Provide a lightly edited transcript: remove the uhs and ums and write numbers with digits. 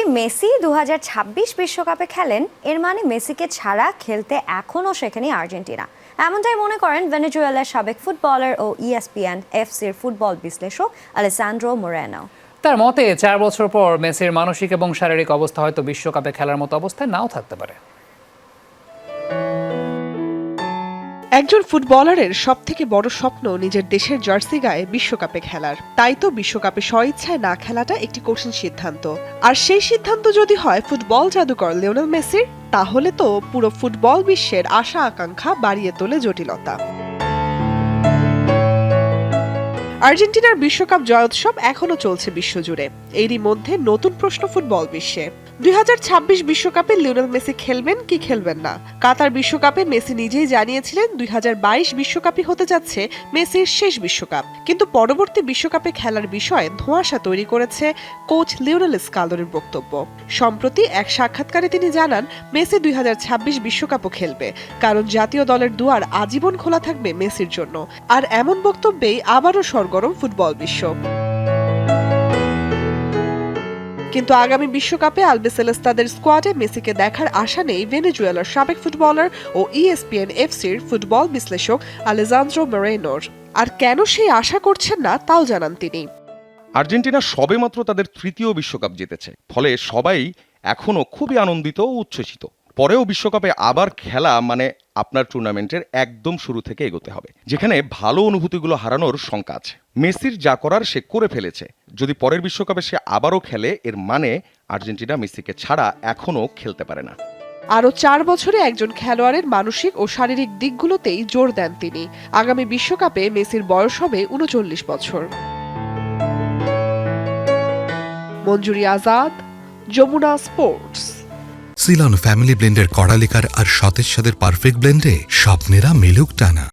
Messi 2026 বিশ্বকাপে খেলেন, এর মানে মেসিকে ছাড়া খেলতে এখনও শেখেনি আর্জেন্টিনা। এমনটাই মনে করেন ভেনেজুয়েলার সাবেক ফুটবলার ও ESPN এফসির ফুটবল বিশ্লেষক আলেসান্দ্রো মোরেনো। তার মতে 4 বছর পর মেসির মানসিক এবং শারীরিক অবস্থা হয়তো বিশ্বকাপে খেলার মতো অবস্থায় নাও থাকতে পারে। একজন ফুটবলারের সবথেকে বড় স্বপ্ন নিজের দেশের জার্সি গায়ে বিশ্বকাপে খেলার। তাই তো বিশ্বকাপে স্বইচ্ছায় না খেলাটা একটি কঠিন সিদ্ধান্ত। আর সেই সিদ্ধান্ত যদি হয় ফুটবল জাদুকর লিওনেল মেসির, তাহলে তো পুরো ফুটবল বিশ্বের আশা আকাঙ্ক্ষা বাড়িয়ে তোলে জটিলতা। আর্জেন্টিনার বিশ্বকাপ জয়োৎসব এখনো চলছে বিশ্বজুড়ে। এরই মধ্যে নতুন প্রশ্ন ফুটবল বিশ্বে। 2026 বিশ্বকাপে লিওনেল মেসি খেলবেন কি খেলবেন না। কাতার বিশ্বকাপে মেসি নিজেই জানিয়েছিলেন 2022 বিশ্বকাপই হতে যাচ্ছে মেসির শেষ বিশ্বকাপ। কিন্তু পরবর্তী বিশ্বকাপে খেলার বিষয়ে ধোঁয়াশা তৈরি করেছে কোচ লিওনেল স্কালোরির বক্তব্য। সম্প্রতি এক সাক্ষাৎকারে তিনি জানান মেসি 2026 বিশ্বকাপও খেলবে, কারণ জাতীয় দলের দুয়ার আজীবন খোলা থাকবে মেসির জন্য। আর এমন বক্তব্যেই আবারও সরগরম ফুটবল বিশ্ব। কিন্তু আগামী বিশ্বকাপে আলবিসেলেস্তাদের স্কোয়াডে মেসিকে দেখার আশা নেই ভেনেজুয়েলার সাবেক ফুটবলার ও ESPN এফসির ফুটবল বিশ্লেষক আলেসান্দ্রো মোরেনোর। আর কেন সেই আশা করছেন না তাও জানান তিনি। আর্জেন্টিনা সবেমাত্র তাদের তৃতীয় বিশ্বকাপ জিতেছে, ফলে সবাই এখনো খুবই আনন্দিত ও উচ্ছ্বসিত। পরেও বিশ্বকাপে আবার খেলা মানে আপনার টুর্নামেন্টের একদম শুরু থেকে এগোতে হবে, যেখানে ভালো অনুভূতিগুলো হারানোর শঙ্কা আছে। মেসির যা করার সে করে ফেলেছে। যদি পরের বিশ্বকাপে সে আবারও খেলে, এর মানে আর্জেন্টিনা মেসিকে ছাড়া এখনো খেলতে পারে না। আরও 4 বছরে একজন খেলোয়াড়ের মানসিক ও শারীরিক দিকগুলোতেই জোর দেন তিনি। আগামী বিশ্বকাপে মেসির বয়স হবে 39 বছর। Manjuri Azad, Jamuna sports. Ceylon family ব্লেন্ডের কড়ালিকার আর সতেজ স্বাদের পারফেক্ট ব্লেন্ডে স্বপ্নেরা মেলুক টানা।